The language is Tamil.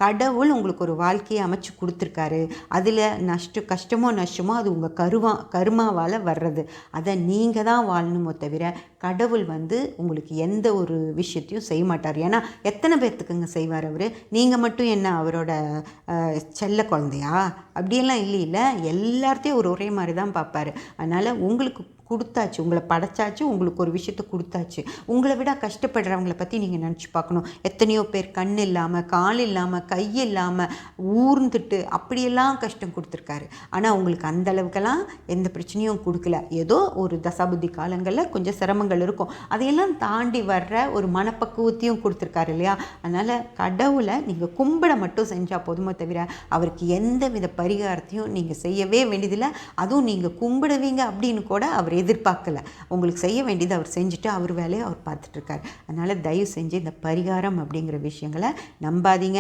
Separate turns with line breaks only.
கடவுள் உங்களுக்கு ஒரு வாழ்க்கையை அமைச்சு கொடுத்துருக்காரு. அதில் கஷ்டமோ நஷ்டமோ அது உங்கள் கருமாவால் வர்றது. அதை நீங்கள் தான் வாழணுமோ தவிர கடவுள் உங்களுக்கு எந்த ஒரு விஷயத்தையும் செய்ய மாட்டார். ஏன்னா எத்தனை பேர்த்துக்குங்க செய்வார் அவர்? நீங்கள் மட்டும் என்ன அவரோட செல்ல குழந்தையா? அப்படியெல்லாம் இல்லை. எல்லார்த்தையும் ஒரே மாதிரி தான் பார்ப்பார். அதனால் உங்களுக்கு கொடுத்தாச்சு, உங்களை படைச்சாச்சு, உங்களுக்கு ஒரு விஷயத்தை கொடுத்தாச்சு. உங்களை விட கஷ்டப்படுறவங்கள பற்றி நீங்கள் நினச்சி பார்க்கணும். எத்தனையோ பேர் கண் இல்லாமல், கால் இல்லாமல், கை இல்லாமல் ஊர்ந்துட்டு அப்படியெல்லாம் கஷ்டம் கொடுத்துருக்காரு. ஆனால் உங்களுக்கு அந்த அளவுக்கெல்லாம் எந்த பிரச்சனையும் கொடுக்கல. ஏதோ ஒரு தசாபுத்தி காலங்களில் கொஞ்சம் சிரமங்கள் இருக்கும், அதையெல்லாம் தாண்டி வர்ற ஒரு மனப்பக்குவத்தையும் கொடுத்துருக்காரு இல்லையா? அதனால் கடவுளை நீங்கள் கும்பிட மட்டும் செஞ்சால் போதுமோ தவிர அவருக்கு எந்த வித பரிகாரத்தையும் நீங்கள் செய்யவே வேண்டியதில்லை. அதுவும் நீங்கள் கும்பிடுவீங்க அப்படின்னு கூட அவர் எதிர்பார்க்கல. உங்களுக்கு செய்ய வேண்டியது அவர் செஞ்சுட்டு அவர் வேலையை அவர் பார்த்துட்ருக்காரு. அதனால் தயவு செஞ்சு இந்த பரிகாரம் அப்படிங்கிற விஷயங்களை நம்பாதீங்க.